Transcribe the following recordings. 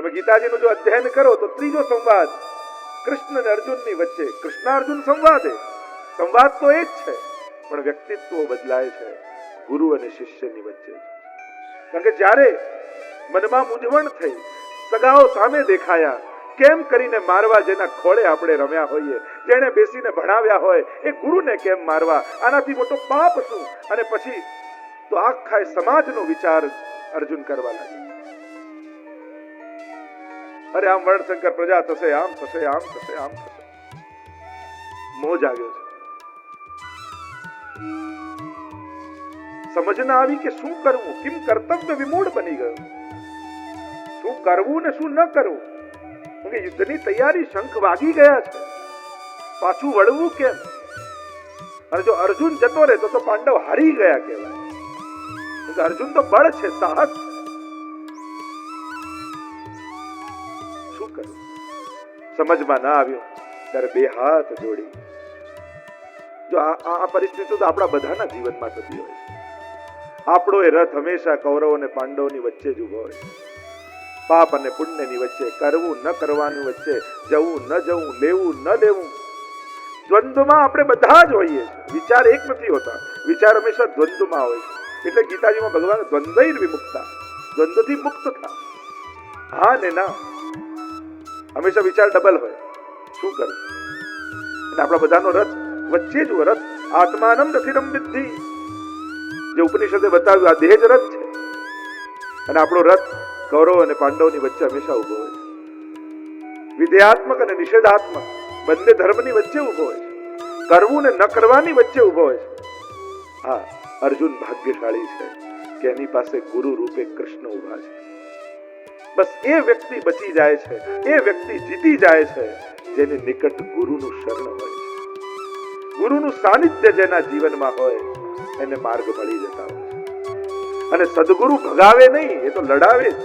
તમે ગીતાજીનું જો અધ્યયન કરો તો ત્રીજો સંવાદ કૃષ્ણ અને અર્જુનની વચ્ચે. કૃષ્ણાર્જુન સંવાદ તો એ જ છે, પણ વ્યક્તિત્વ બદલાય છે ગુરુ અને શિષ્યની વચ્ચે. કારણ કે જ્યારે મનમાં મૂંઝવણ થઈ, સગાઓ સામે દેખાયા, કેમ કરીને મારવા જેના ખોળે આપણે રમ્યા હોઈએ, જેને બેસીને ભણાવ્યા હોય એ ગુરુને કેમ મારવા, આનાથી મોટો પાપ શું? અને પછી તો આખા સમાજનો વિચાર અર્જુન કરવા લાગ્યો. અરે આમ વર્ણશંકર પ્રજા થશે, આમ થશે, આમ થશે, આમ થશે. મોહ જાગ્યો છે. સમજ ના આવી કે શું કરવું, કેમ કર્તવ્ય વિમૂઢ બની ગયો. શું કરવું ને શું ન કરવું. યુદ્ધની તૈયારી, શંખ વાગી ગયા છે, પાછું વળવું કેમ? અને જો અર્જુન જતો રહે તો પાંડવ હારી ગયા કહેવાય. અર્જુન તો બળ છે, સાહસ છે. શું કરવું સમજમાં ના આવ્યું ત્યારે બે હાથ જોડી. જો આ પરિસ્થિતિ તો આપણા બધાના જીવનમાં થતી હોય છે. આપણો એ રથ હંમેશા કૌરવ અને પાંડવોની વચ્ચે જ ઉભો હોય છે. પાપ અને પુણ્યની વચ્ચે, કરવું ન કરવાની વચ્ચે, જવું ન જવું, લેવું ન લેવું. દ્વંદ્વમાં આપણે બધા જ હોઈએ છીએ. વિચાર એક નથી હોતા, વિચાર હંમેશા દ્વંદ્વમાં હોય છે. એટલે ગીતાજીમાં ભગવાન દ્વંદ્વૈર વિમુક્તા, દ્વંદ્વથી મુક્ત થા. હા ને ના, હંમેશા વિચાર ડબલ હોય. શું કરવું? અને આપણા બધાનો રથ વચ્ચે જ રથ. આત્માનમ રથિરમ વિદ્ધિ, જે ઉપનિષદે બતાવ્યું, આ દેહ જ રથ છે. અને આપણો રથ કૌરવ અને પાંડવની વચ્ચે હંમેશા ઉભો હોય છે. વિધેયાત્મક અને નિષેધાત્મક બંને ધર્મની વચ્ચે ઉભો હોય છે. કરવું ને ન કરવાની વચ્ચે ઉભો હોય છે. હા, અર્જુન ભાગ્યશાળી છે કે એની પાસે ગુરુ રૂપે કૃષ્ણ ઉભા છે. બસ એ વ્યક્તિ બચી જાય છે, એ વ્યક્તિ જીતી જાય છે જેને નિકટ ગુરુનું શરણ હોય છે. ગુરુનું સાનિધ્ય જેના જીવનમાં હોય એને માર્ગ મળી જતા હોય છે. અને સદગુરુ ભગાવે નહીં, એ તો લડાવે છે.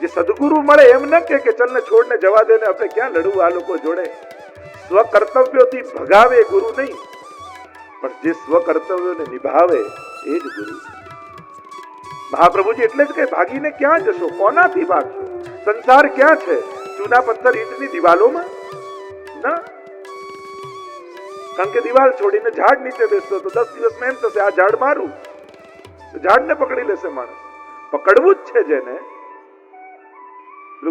જે સદગુરુ મળે એમ ન કે ચલ ને છોડ ને જવા દે ને, આપણે ક્યાં લડવું આ લોકો જોડે. સ્વ કર્તવ્યોથી ભગાવે ગુરુ નહીં, પણ જે સ્વ કર્તવ્યોને નિભાવે એ જ ગુરુ. મહાપ્રભુજી એટલે જ કે ભાગીને ક્યાં જશો, કોનાથી ભાગશો? સંસાર ક્યાં છે? ચૂના પથ્થર ઈંટની દિવાલોમાં ના. કારણ કે દિવાલ છોડીને ઝાડ નીચે બેસતો તો 10 દિવસમાં એમ થશે આ ઝાડ મારું, ઝાડને પકડી લેશે માણસ. પકડવું જ છે જેને.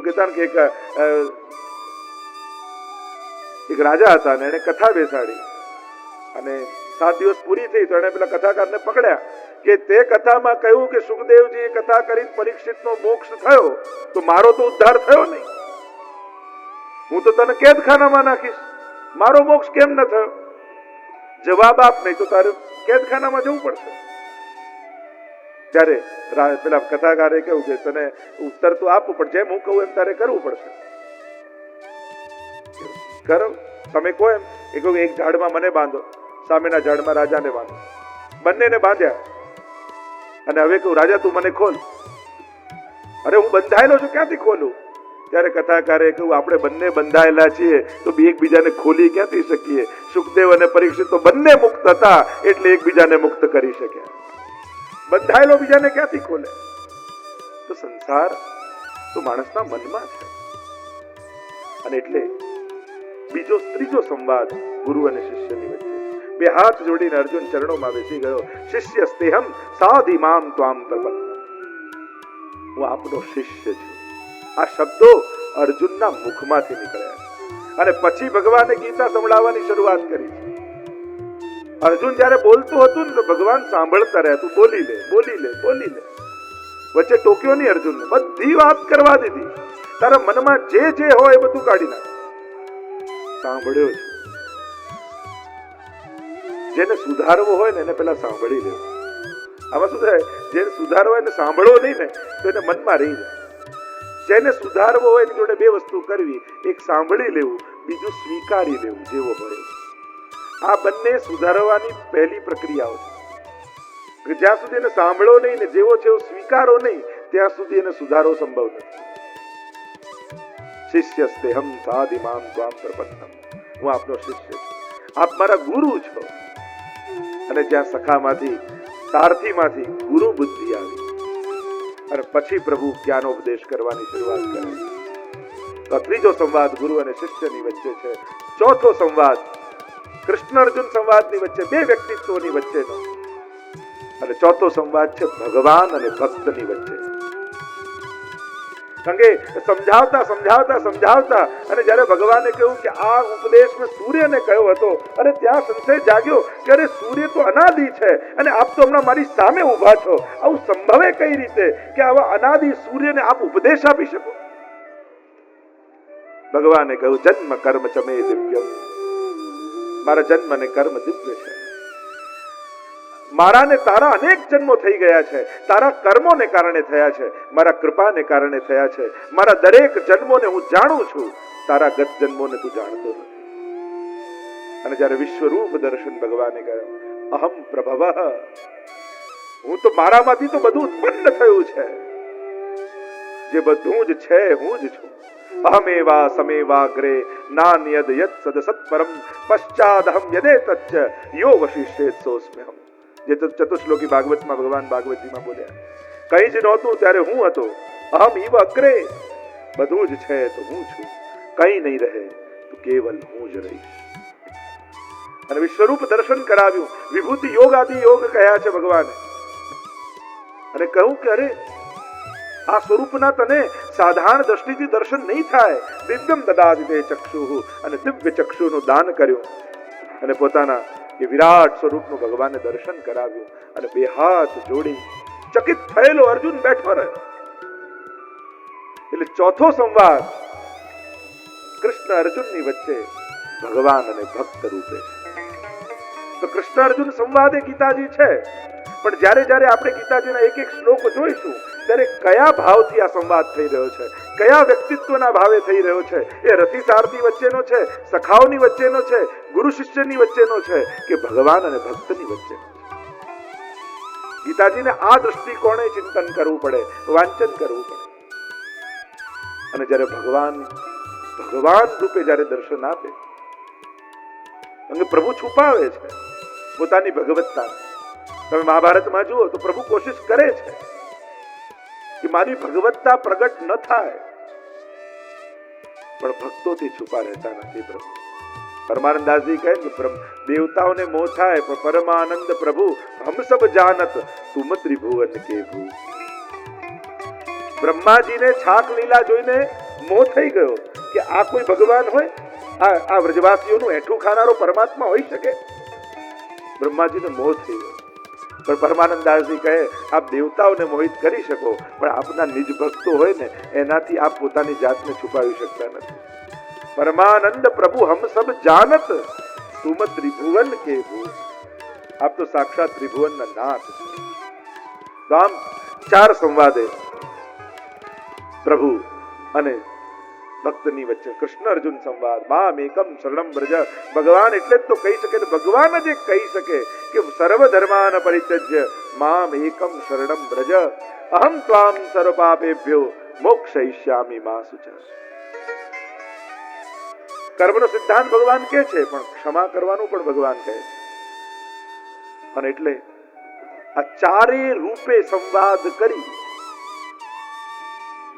કહેતા કે એક રાજા હતા ને એને કથા બેસાડી અને 7 દિવસ પૂરી થઈ તો એને પેલા કથાકારને પકડ્યા કે તે કથામાં કહ્યું કે સુખદેવજીએ કથા કરી પરીક્ષિતનો મોક્ષ થયો, તો મારો તો ઉદ્ધાર થયો નહીં. હું તો તને કેદખાનામાં નાખીશ, મારો મોક્ષ કેમ ન થયો? જવાબ આપ, નહીં તો તારે કેદખાનામાં જવું પડશે. ત્યારે પેલા કથાકારે કહ્યું કે તને ઉત્તર તો આપવું પણ જેમ હું કહું એમ તારે કરવું પડશે. કરો, તમે કહો એમ. એ કહ્યું એક ઝાડમાં મને બાંધો, સામેના ઝાડમાં રાજાને બાંધો. બંનેને બાંધ્યા અને હવે કહું રાજા તું મને ખોલ. અરે હું બંધાયેલો છું, ક્યાંથી ખોલું? ત્યારે કથાકારે કહ્યું આપણે બંને બંધાયેલા છીએ તો એકબીજાને ખોલી ક્યાંથી શકીએ? સુખદેવ અને પરીક્ષિત તો બંને મુક્ત હતા એટલે એકબીજાને મુક્ત કરી શક્યા. બંધાયેલો બીજાને ક્યાંથી ખોલે? તો સંસાર તો માણસના મનમાં છે. અને એટલે ત્રીજો સંવાદ ગુરુ અને શિષ્યની વચ્ચે. બે હાથ જોડીને અર્જુન ચરણોમાં બેસી ગયો. શિષ્યસ્તેહમ સાધિમામ ત્વામ પ્રપન્ન. હું આપનો શિષ્ય છું. આ શબ્દો અર્જુનના મુખમાંથી નીકળ્યા અને પછી ભગવાને ગીતા સંભળાવવાની શરૂઆત કરી. અર્જુન જયારે બોલતું હતું ને તો ભગવાન સાંભળતા રહ્યા. તું બોલી લે, બોલી લે, બોલી લે. વચ્ચે ટોક્યો નહીં અર્જુનને, બધી વાત કરવા દીધી. તારા મનમાં જે હોય એ બધું કાઢી નાખ. સાંભળ્યો છે. જેને સુધારવો હોય ને એને પેલા સાંભળી લેવું. આમાં શું થાય, જેને સુધારવો હોય ને સાંભળવો નહીં ને તો એને મનમાં રહી જાય. જેને સુધારવો હોય એની જોડે બે વસ્તુ કરવી, એક સાંભળી લેવું, બીજું સ્વીકારી લેવું જેવો હોય. આ બંને સુધારવાની પહેલી પ્રક્રિયાઓ છે. જ્યાં સુધી એને સાંભળો નહીં ને જેવો છે સ્વીકારો નહીં ત્યાં સુધી એને સુધારો સંભવ નથી. શિષ્યસ્તેહમ સાધિમામ ત્વામ પ્રપન્નમ. હું આપનો શિષ્ય છું, આપ મારા ગુરુ છો. અને જ્યાં સખામાંથી, સારથીમાંથી ગુરુ બુદ્ધિ આવી અને પછી પ્રભુ જ્ઞાનોપદેશ કરવાની શરૂઆત કરે. તો ત્રીજો સંવાદ ગુરુ અને શિષ્યની વચ્ચે છે. ચોથો સંવાદ કૃષ્ણ અર્જુન સંવાદની વચ્ચે, બે વ્યક્તિત્વોની વચ્ચેનો. અને ચોથો સંવાદ છે ભગવાન અને ભક્તની વચ્ચે. કારણ કે સમજાવતા અને જ્યારે ભગવાને કહ્યું કે આ ઉપદેશ મેં સૂર્યને કહ્યો હતો, અને ત્યાં સંશય જાગ્યો કે અરે સૂર્ય તો અનાદિ છે અને આપ તો હમણાં મારી સામે ઊભા છો, આવું સંભવે કઈ રીતે કે આવા અનાદિ સૂર્યને આપ ઉપદેશ આપી શકો? ભગવાને કહ્યું જન્મ કર્મ ચમે દિવ્યમ, મારા જન્મ અને કર્મ દિવ્ય છે. મારા ને તારા અનેક જન્મો થઈ ગયા છે, તારા કર્મોને કારણે થયા છે, મારા કૃપાને કારણે થયા છે. મારા દરેક જન્મોને હું જાણું છું, તારા ગત જન્મોને તું જાણતો નથી. અને જ્યારે વિશ્વરૂપ દર્શન ભગવાને કહ્યું અહમ પ્રભવ, હું તો મારામાંથી તો બધું ઉત્પન્ન થયું છે, જે બધું જ છે હું જ છું. અહમેવા સમેવાગ્રે નાન્યદ યત સદ સત્પરમ પશ્ચાદહમ યદેતચ્ચ યો વશિષ્યેત સોસ્મ્યહમ. જે ચતુશ્લોકી ભાગવતમાં ભગવાન ભાગવતજીમાં બોલ્યા, કઈ જ નહોતું ત્યારે હું હતો. અહમ ઈવ અગ્રે, બધું જ છે તો હું છું, કઈ નહીં રહે તો કેવલ હું જ રહીશ. અને વિશ્વરૂપ દર્શન કરાવ્યું, વિભૂતિ યોગ આદિ યોગ કહ્યા છે ભગવાને. અને કહ્યું કે અરે આ સ્વરૂપના તને સાધારણ દ્રષ્ટિથી દર્શન નહીં થાય. દિવ્યમ દદાદિતે ચક્ષુઃ, અને દિવ્ય ચક્ષુનું દાન કર્યું. અને પોતાના એ વિરાટ સ્વરૂપનું ભગવાને દર્શન કરાવ્યું. અને બે હાથ જોડી ચકિત થયેલો અર્જુન બેઠો રહ્યો. એટલે ચોથો સંવાદ કૃષ્ણ અર્જુનની વચ્ચે ભગવાન અને ભક્ત રૂપે છે. તો કૃષ્ણ અર્જુન સંવાદ એ ગીતાજી છે. પણ જ્યારે આપણે ગીતાજીના એક એક શ્લોક જોઈશું ત્યારે કયા ભાવથી આ સંવાદ થઈ રહ્યો છે, કયા વ્યક્તિત્વના ભાવે થઈ રહ્યો છે, એ રથી સારથી વચ્ચેનો છે, સખાઓની વચ્ચેનો છે, ગુરુ શિષ્યની વચ્ચેનો છે, કે ભગવાન અને ભક્તની વચ્ચેનો છે. ગીતાજીને આ દ્રષ્ટિકોણે ચિંતન કરવું પડે, વાંચન કરવું પડે. અને જ્યારે ભગવાન રૂપે જ્યારે દર્શન આપે, પ્રભુ છુપાવે છે પોતાની ભગવત્તા. તમે મહાભારતમાં જુઓ તો પ્રભુ કોશિશ કરે છે કે મારી ભગવત્તા પ્રગટ ન થાય, પણ ભક્તોથી છુપા રહેતા નથી પ્રભુ. પરમાનંદાસજી કહે કે દેવતાઓને મોહ થાય પણ પરમાનંદ પ્રભુ હમ સબ જાનત તુમ ત્રિભુવન કે ભૂ. બ્રહ્માજીને છાક લીલા જોઈને મોહ થઈ ગયો કે આ કોઈ ભગવાન હોય, આ વ્રજવાસીઓનું એઠું ખાનારો પરમાત્મા હોઈ શકે. બ્રહ્માજીને મોહ થઈ ગયો. પણ પરમાનંદાસજી કહે આપ દેવતાઓને મોહિત કરી શકો, પણ આપના નિજ ભક્તો હોય ને એનાથી આપ પોતાની જાતને છુપાવી શકતા નથી. પરમાનંદ પ્રભુ હમ સબ જાનત તુમ ત્રિભુવન કે ભૂ. આપ તો સાક્ષાત ત્રિભુવનના નાથ. તો આમ ચાર સંવાદે પ્રભુ અને ભક્તની વચ્ચે કૃષ્ણ અર્જુન સંવાદ. મામ એકમ શરણમ વ્રજ. ભગવાન એટલે જ તો કહી શકે, ભગવાન જ કહી શકે કે સર્વ ધર્માન પરિત્યજ્ય મામ એકમ શરણમ વ્રજ અહમ ત્વામ સર્વ પાપેભ્યો મોક્ષયિષ્યામિ મા શુચ. કર્મનો સિદ્ધાંત ભગવાન કહે છે, પણ ક્ષમા કરવાનું પણ ભગવાન કહે છે. અને એટલે આ ચારે રૂપે સંવાદ કરી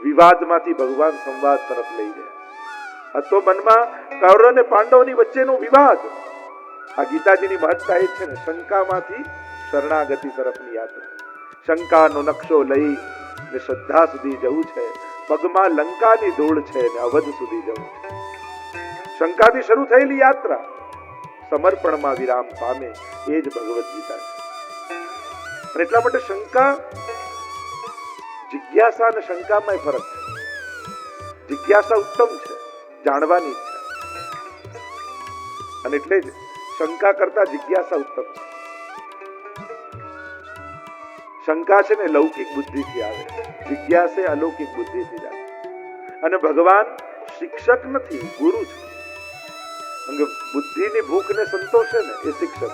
વિવાદમાંથી ભગવાન સંવાદ તરફ લઈ ગયા. તો મનમાં કૌરવ અને પાંડવોની વચ્ચેનો વિવાદ, આ ગીતાજીની મહત્તા એ છે ને, શંકામાંથી શરણાગતિ તરફની યાત્રા. શંકાનો નકશો લઈ ને શ્રદ્ધા સુધી જવું છે, પગમાં લંકાની ધૂળ છે ને અવધ સુધી જવું છે. શંકાથી શરૂ થયેલી યાત્રા સમર્પણમાં વિરામ પામે, એ જ ભગવદ ગીતા છે. અને એટલા માટે શંકા, જિજ્ઞાસા અને શંકામાં ફરક છે. જિજ્ઞાસા ઉત્તમ છે, જાણવાની ઈચ્છા, અને એટલે જ શંકા કરતા જિજ્ઞાસા ઉત્તમ છે. શંકા છે ને લૌકિક બુદ્ધિથી આવે, જિજ્ઞાસા અલૌકિક બુદ્ધિથી આવે. અને ભગવાન શિક્ષક નથી, ગુરુ છે. બુદ્ધિની ભૂખને સંતોષે ને એ શિક્ષક,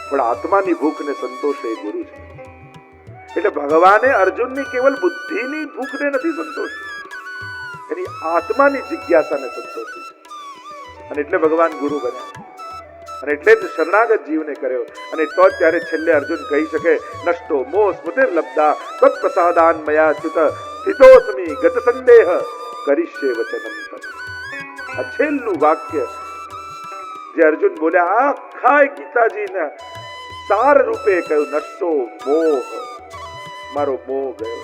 પણ આત્માની ભૂખને સંતોષે એ ગુરુ છે. એટલે ભગવાને અર્જુનની કેવલ બુદ્ધિની ભૂખને નથી સંતોષી, એની આત્માની જિજ્ઞાસાને સંતોષી. અને એટલે ભગવાન ગુરુ બન્યા. અને એટલે જ શરણાગત જીવને કર્યો. અને તો જ ત્યારે છેલ્લે અર્જુન કહી શકે નષ્ટો મોહ સ્મૃતિર્લબ્ધા તત્પ્રસાદાન મયા ચ્યુત સ્થિતોસ્મિ ગત સંદેહ કરીષ્યે વચનમ તત. આ છેલ્લું વાક્ય જે અર્જુન બોલ્યા આખા ગીતાજીના સાર રૂપે કહ્યું નષ્ટો મોહ, મારો મોહ ગયો.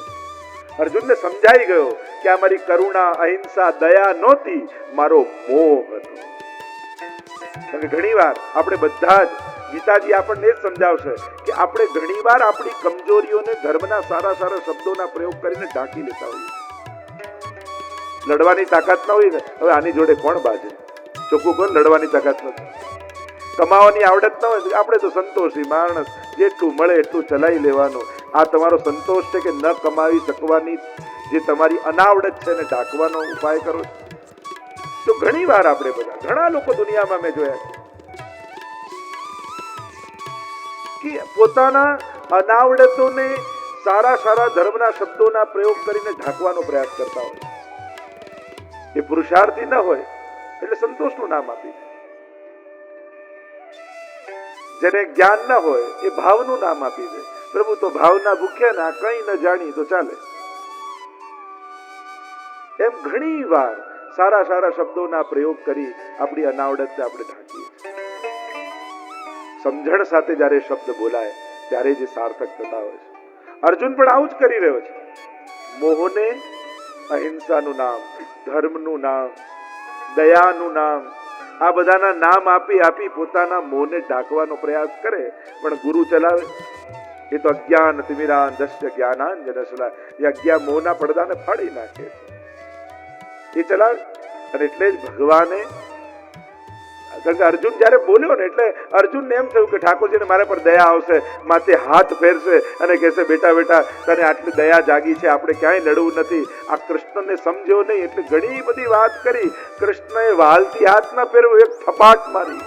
અર્જુનને સમજાઈ ગયો કે આ મારી કરુણા અહિંસા દયા નહોતી, મારો મોહ હતો. ઘણી વાર આપણે બધા જ ગીતાજી આપણને જ સમજાવશે કે આપણે ઘણીવાર આપણી કમજોરીઓને ધર્મના સારા સારા શબ્દોના પ્રયોગ કરીને ઢાંકી લેતા હોઈએ. લડવાની તાકાત ના હોય ને, હવે આની જોડે કોણ બાજે? ચોખ્ખું કોણ? લડવાની તાકાત નથી, કમાવાની આવડત ના હોય, આપણે તો સંતોષી માણસ, જેટલું મળે એટલું ચલાવી લેવાનું. આ તમારો સંતોષ છે કે ન કમાવી શકવાની જે તમારી અનાવડત છે એને ઢાંકવાનો ઉપાય કરો છો? તો ઘણી વાર આપણે બધા ઘણા લોકો દુનિયામાં મેં જોયા કે પોતાના અનાવડતોને સારા સારા ધર્મના શબ્દોના પ્રયોગ કરીને ઢાંકવાનો પ્રયાસ કરતા હોય. એ પુરુષાર્થી ન હોય એટલે સંતોષનું નામ આપી દે. જેને જ્ઞાન ન હોય એ ભાવનું નામ આપી દે. પ્રભુ તો ભાવના ભૂખ્યા ના કઈ ન જાણી તો ચાલે. એમ ઘણી વાર સારા સારા શબ્દોના પ્રયોગ કરી આપણી અનાવડતને આપણે ઢાંકીએ. સમજણ સાથે જ્યારે શબ્દ બોલાય ત્યારે જે સાર્થક થતા હોય છે. અર્જુન પણ આવું જ કરી રહ્યો છે. મોહને અહિંસાનું નામ, ધર્મનું નામ, દયાનું નામ, આ બધાના નામ આપી આપી પોતાના મોહને ઢાંકવાનો પ્રયાસ કરે. પણ ગુરુ ચલાવે એ તો અજ્ઞાન તિમિરાન દશ્ય જ્ઞાનાંજનશલા, એ અજ્ઞાન મોહના પડદાને ફાડી નાખે એ ચલાવે. અને એટલે જ ભગવાને અર્જુન જયારે બોલ્યો ને એટલે અર્જુનને એમ થયું કે ઠાકોરજીને મારા પર દયા આવશે, માથે હાથ ફેરશે અને કહેશે બેટા બેટા તને આટલી દયા જાગી છે, આપણે ક્યાંય લડવું નથી. આ કૃષ્ણને સમજ્યો નહીં એટલે ઘણી બધી વાત કરી. કૃષ્ણએ વાલથી હાથ ના ફેરવ્યો, એક થપાટ મારી.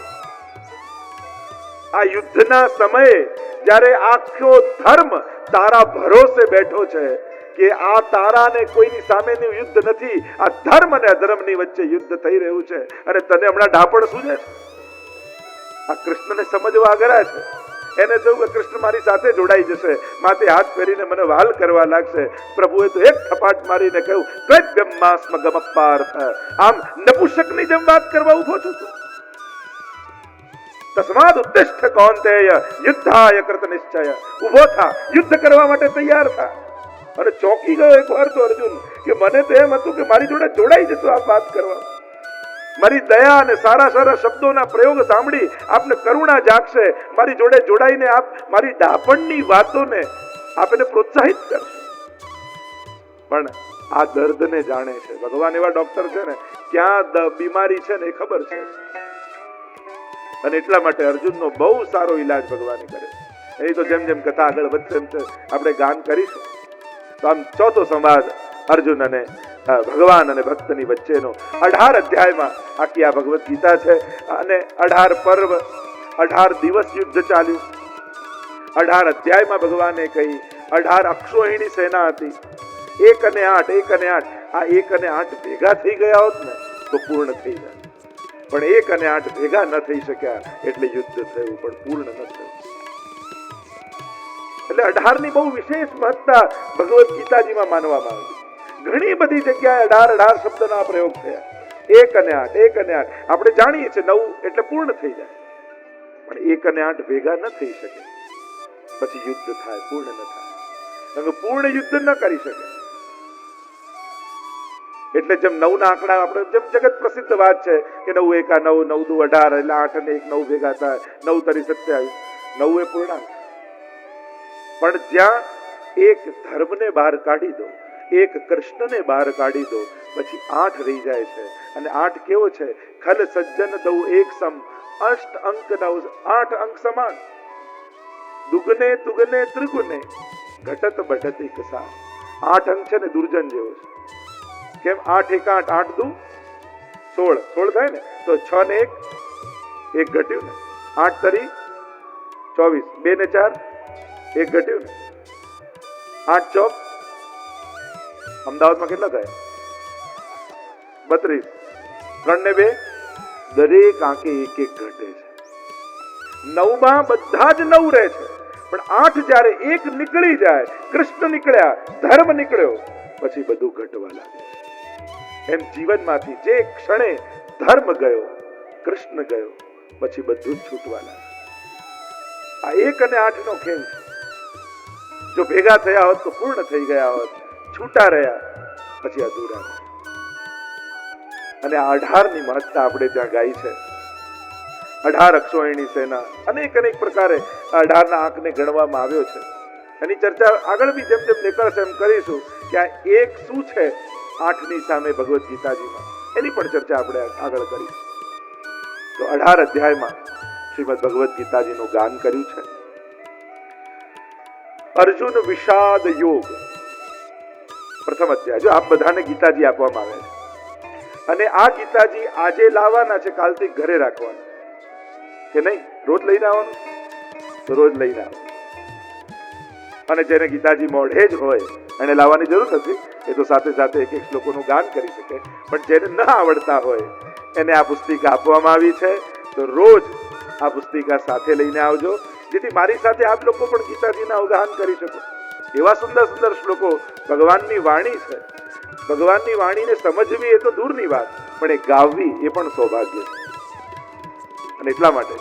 આ યુદ્ધના સમયે જ્યારે આખો ધર્મ તારા ભરોસે બેઠો છે કે આ તારાને કોઈની સામેનું યુદ્ધ નથી, આ ધર્મ અને અધર્મની વચ્ચે યુદ્ધ થઈ રહ્યું છે, અને તને હમણાં ઢાપણ સૂજે છે. આ કૃષ્ણને સમજવા અઘરા છે. એને થયું કે કૃષ્ણ મારી સાથે જોડાઈ જશે, માથે હાથ ફેરીને મને વાલ કરવા લાગશે. પ્રભુએ તો એક થપાટ મારીને કહ્યું ક્વબ્યમ્માસ્મ ગમપાર્થ, આમ નપુંસકની જેમ વાત કરવા ઉભો છું તું? તસ્માદ ઉત્તિષ્ઠ કૌંતેય યુદ્ધાય કૃત નિશ્ચય. ઉભો થા, યુદ્ધ કરવા માટે તૈયાર થા. અને ચોંકી ગયો એક વાર તો અર્જુન કે મને તો એમ હતું કે મારી જોડે જોડાઈ જશો આ વાત કરવા. મારી દયા અને સારા સારા શબ્દોના પ્રયોગ સાંભળી આપને કરુણા જાગશે, મારી જોડે જોડાઈને આપ મારી ડાપણની વાતોને આપને પ્રોત્સાહિત કરશે. પણ આ દર્દને જાણે છે ભગવાન. એવા ડોક્ટર છે ને, ક્યાં બીમારી છે ને એ ખબર છે. અને એટલા માટે અર્જુનનો બહુ સારો ઈલાજ ભગવાને કરે. એ તો જેમ જેમ કથા આગળ વધશે એમ આપણે ગાન કરીશું. તો આમ ચોથો સંવાદ અર્જુન અને ભગવાન અને ભક્તની વચ્ચેનો 18 અધ્યાયમાં આખી આ ભગવદ્ ગીતા છે. અને 18 પર્વ, 18 દિવસ યુદ્ધ ચાલ્યું. 18 અધ્યાયમાં ભગવાને કહી 18 અક્ષોહિણી સેના હતી. 1 અને 8, 1 અને 8. આ 1 અને 8 ભેગા થઈ ગયા હોત ને તો પૂર્ણ થઈ જાય. પણ 1 અને 8 ભેગા ન થઈ શક્યા એટલે યુદ્ધ થયું, પણ પૂર્ણ ન થયું. એટલે 18 ની બહુ વિશેષ મહત્તા ભગવદ્ ગીતાજીમાં માનવામાં આવે છે. ઘણી બધી જગ્યાએ 18 શબ્દના પ્રયોગ થયા. 1 અને 8, 1 અને 8. આપણે જાણીએ છીએ 9 એટલે પૂર્ણ થઈ જાય, પણ 1 અને 8 ભેગા ન થઈ શકે. પછી યુદ્ધ થાય, પૂર્ણ ન થાય. તમે પૂર્ણ યુદ્ધ ન કરી શકે. એટલે જેમ 9 ના આંકડા આપણે જેમ જગત પ્રસિદ્ધ વાત છે કે 9 એકા 9, 9 દુ 18, એટલે 8 અને 1 9 ભેગા થાય, 9 તરી 27. 9 એ પૂર્ણાંક. પણ જ્યાં એક ધર્મને બહાર કાઢી દો, એક કૃષ્ણને બહાર કાઢી દો, પછી 8 રહી જાય છે. અને 8 કેવો છે? ખલ સજ્જન દઉ એક સમ, અષ્ટ અંક 9, 8 અંક સમાન. દુગને તુગને ત્રિગુને ઘટત બઢત એક સાથ. 8 અંક છે ને દુર્જન જેવો છે. કેમ? 8 એક 8, 8 દુ 16, 16 થાય ને તો 6 ને 1 ઘટ્યું ને, 8 તરી 24, 2 ને 4 1 ઘટ્યું ને, 8 ચોક અમદાવાદમાં કેટલા થાય? 32. 3 ને 2 દરેક આંકે 1 1 ઘટે છે. નવમાં બધા જ નવ રહે છે, પણ 8 જ્યારે એક નીકળી જાય, કૃષ્ણ નીકળ્યા, ધર્મ નીકળ્યો, પછી બધું ઘટવા લાગે. એમ જીવનમાંથી જે ક્ષણે ધર્મ ગયો, કૃષ્ણ ગયો, પછી બધું જ છૂટવા લાગે. આ 1 અને 8 નો ખેલ છે. જો ભેગા થયા હોત તો પૂર્ણ થઈ ગયા હોત, છૂટા રહ્યા પછી અધૂરા રહ્યા. અને આ 18 ની મહત્તા આપણે ત્યાં ગાઈ છે. 18 અક્ષોહિણી સેના, અનેક પ્રકારે 18 ના આંકને ગણવામાં આવ્યો છે. એની ચર્ચા આગળ બી જેમ જેમ નીકળશે એમ કરીશું કે આ એક શું છે 8 ની સામે ભગવદ્ ગીતાજીમાં, એની પણ ચર્ચા આપણે આગળ કરીશું. તો 18 અધ્યાયમાં શ્રીમદ ભગવદ્ ગીતાજીનું ગાન કર્યું છે. અર્જુન વિષાદ યોગ, પ્રથમ અધ્યાય. જો આપ બધાને ગીતાજી આપવામાં આવ્યા છે, અને આ ગીતાજી આજે લાવવાના છે, કાલથી ઘરે રાખવાના કે નહીં? રોજ લઈને આવવાનું તો રોજ લઈને આવવાનું. અને જેને ગીતાજી મોઢે જ હોય એને લાવવાની જરૂર નથી, એ તો સાથે સાથે એક શ્લોકોનું ગાન કરી શકે. પણ જેને ન આવડતા હોય એને આ પુસ્તિકા આપવામાં આવી છે, તો રોજ આ પુસ્તિકા સાથે લઈને આવજો, જેથી મારી સાથે આપ લોકો પણ ગીતાજીના અવગાહન કરી શકો. એવા સુંદર સુંદર શ્લોકો, ભગવાનની વાણી છે. ભગવાનની વાણીને સમજવી એ તો દૂરની વાત, પણ એ ગાવવી એ પણ સૌભાગ્ય છે. અને એટલા માટે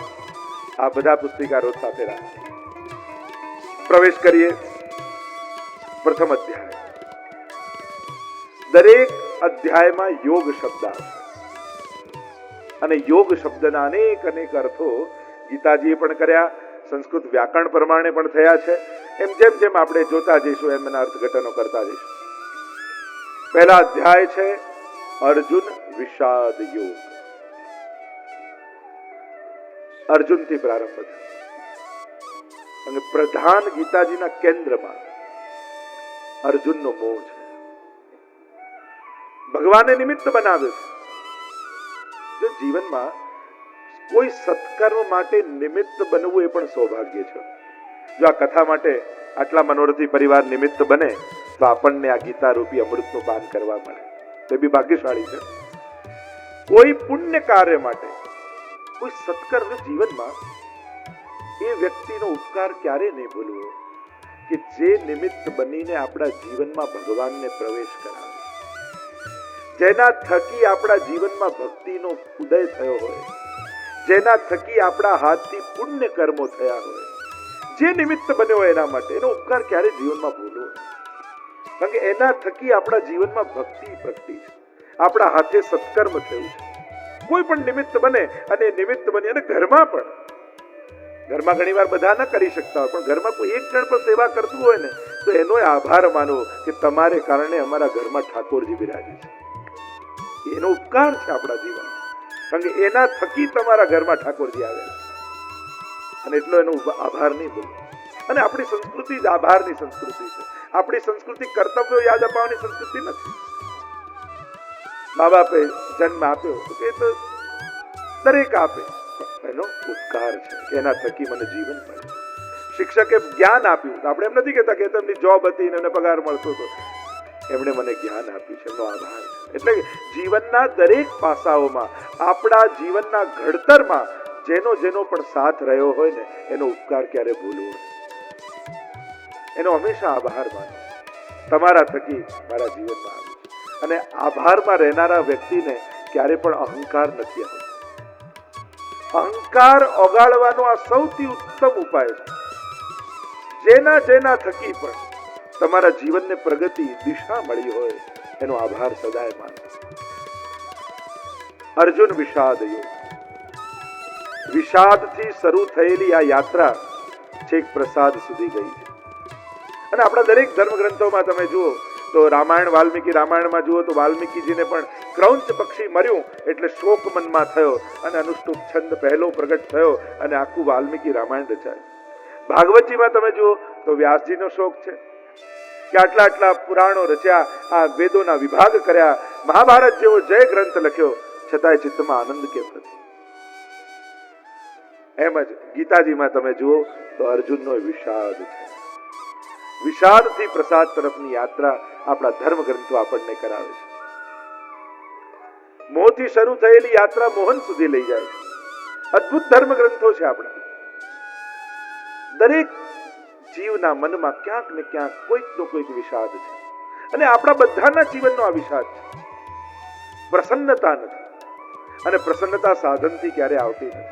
આ બધા પુસ્તિકા રોજ સાથે રાખો. પ્રવેશ કરીએ પ્રથમ અધ્યાય. દરેક અધ્યાયમાં યોગ શબ્દ આવશે, અને યોગ શબ્દના અનેક અર્થો ગીતાજીએ પણ કર્યા, સંસ્કૃત વ્યાકરણ પ્રમાણે પણ થયા છે. એમ જેમ જેમ આપણે જોતા જઈશું એમ એના અર્થઘટનો કરતા જઈશું. પહેલા અધ્યાય છે અર્જુન વિષાદ યોગ. અર્જુનથી પ્રારંભ થયો અને પ્રધાન ગીતાજીના કેન્દ્રમાં અર્જુનનો મોહ છે. ભગવાને નિમિત્ત બનાવે છે. જો જીવનમાં કોઈ સત્કર્મ માટે નિમિત્ત બનવું એ પણ સૌભાગ્ય છે. જો આ કથા માટે આટલા મનોરથી પરિવાર નિમિત્ત બને તો આપણને આ ગીતા રૂપી અમૃતનું પાન કરવા મળે, તે બી ભાગ્યશાળી છે. કોઈ પુણ્ય કાર્ય માટે, કોઈ સત્કર્મ જીવનમાં, એ વ્યક્તિનો ઉપકાર ક્યારે નહીં ભૂલવો કે જે નિમિત્ત બનીને આપણા જીવનમાં ભગવાનને પ્રવેશ કરાવે, જેના થકી આપણા જીવનમાં ભક્તિનો ઉદય થયો હોય, જેના થકી આપણા હાથથી પુણ્ય કર્મો થયા હોય, જે નિમિત્ત બન્યો હોય એના માટે એનો ઉપકાર ક્યારે જીવનમાં ભૂલવો. કારણ કે એના થકી આપણા જીવનમાં ભક્તિ પ્રગટી છે, આપણા હાથે સત્કર્મ થયું છે. કોઈ પણ નિમિત્ત બને, અને નિમિત્ત બની, અને ઘરમાં પણ, ઘરમાં ઘણી વાર બધા ન કરી શકતા હોય, પણ ઘરમાં કોઈ એક જણ પણ સેવા કરતું હોય ને તો એનો આભાર માનો કે તમારે કારણે અમારા ઘરમાં ઠાકોરજી બિરાજે છે. એનો ઉપકાર છે આપણા જીવનમાં, કારણ કે એના થકી તમારા ઘરમાં ઠાકોરજી આવ્યા છે. અને એટલો એનો આભાર નહીં ભૂલો. અને આપણી સંસ્કૃતિ જ આભારની સંસ્કૃતિ છે. આપણી સંસ્કૃતિ કર્તવ્યો યાદ અપાવવાની સંસ્કૃતિ નથી. મા બાપે જન્મ આપ્યો તો એ તો દરેક આપે, એનો ઉપકાર છે કે એના થકી મને જીવન મળ્યું. શિક્ષકે જ્ઞાન આપ્યું તો આપણે એમ નથી કહેતા કે તેમની જોબ હતી ને એમને પગાર મળતો હતો, એમણે મને જ્ઞાન આપ્યું છે, એમનો આભાર. એટલે જીવનના દરેક પાસાઓમાં, આપણા જીવનના ઘડતરમાં જેનો પણ સાથ રહ્યો હોય ને એનો ઉપકાર ક્યારે ભૂલવો, એનો હંમેશા આભાર માનો. તમારા થકી મારા જીવનમાં આવ્યું. અને આભારમાં રહેનારા વ્યક્તિને ક્યારે પણ અહંકાર નથી આવતો. અહંકાર ઓગાળવાનો આ સૌથી ઉત્તમ ઉપાય છે. જેના થકી પણ તમારા જીવનને પ્રગતિ, દિશા મળી હોય એનો આભાર સદાય માનો. અર્જુન વિષાદ યોગ. વિષાદથી શરૂ થયેલી આ યાત્રા છેક પ્રસાદ સુધી ગઈ છે. અને આપણા દરેક ધર્મ ગ્રંથોમાં તમે જુઓ તો રામાયણ, વાલ્મીકી રામાયણમાં જુઓ તો વાલ્મીકીજીને પણ ક્રૌંચ પક્ષી મર્યું એટલે શોક મનમાં થયો અને અનુષ્ટુપ છંદ પહેલો પ્રગટ થયો અને આખું વાલ્મીકી રામાયણ રચાયું. ભાગવતજીમાં તમે જુઓ તો વ્યાસજીનો શોક છે કે આટલા પુરાણો રચ્યા, આ વેદોના વિભાગ કર્યા, મહાભારત જેવો જય ગ્રંથ લખ્યો, છતાંય ચિત્તમાં આનંદ કેમ નથી. એમ જ ગીતાજીમાં તમે જુઓ તો અર્જુનનો વિષાદ છે. વિષાદથી પ્રસાદ તરફની યાત્રા આપણા ધર્મ ગ્રંથો આપણને કરાવે છે. મોહથી શરૂ થયેલી યાત્રા મોહન સુધી લઈ જાય છે. અદ્ભુત ધર્મ ગ્રંથો છે આપણા. દરેક જીવના મનમાં ક્યાંક ને ક્યાંક કોઈકનો કોઈક વિષાદ છે, અને આપણા બધાના જીવનનો આ વિષાદ છે. પ્રસન્નતા નથી, અને પ્રસન્નતા સાધનથી ક્યારે આવતી નથી.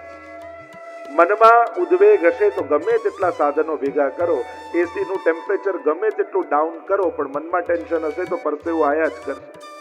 મનમાં ઉદ્વેગ હશે તો ગમે તેટલા સાધનો ભેગા કરો, એસી નું ટેમ્પરેચર ગમે તેટલું ડાઉન કરો, પણ મનમાં ટેન્શન હશે તો પરસેવો આયા જ કરશે.